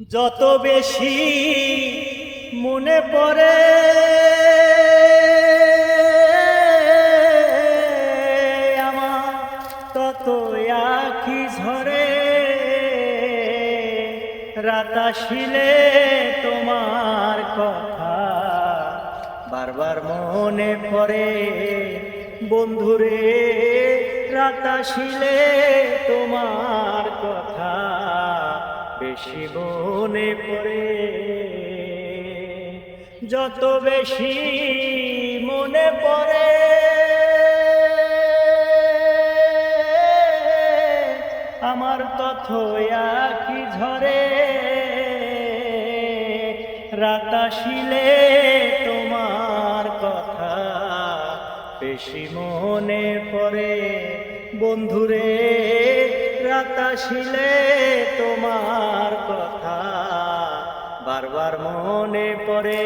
যত বেশি মনে পড়ে আমার তত আখি ঝরে রাত আসিলে তোমার কথা বারবার মনে পড়ে বন্ধুরে রাত আসিলে তোমার কথা বেশি মনে পড়ে যত বেশি মনে পড়ে আমার তত আখি ঝরে রাত আসিলে তোমার কথা বেশি মনে পড়ে বন্ধুরে রাত আসিলে তোমার কথা বারবার মনে পড়ে।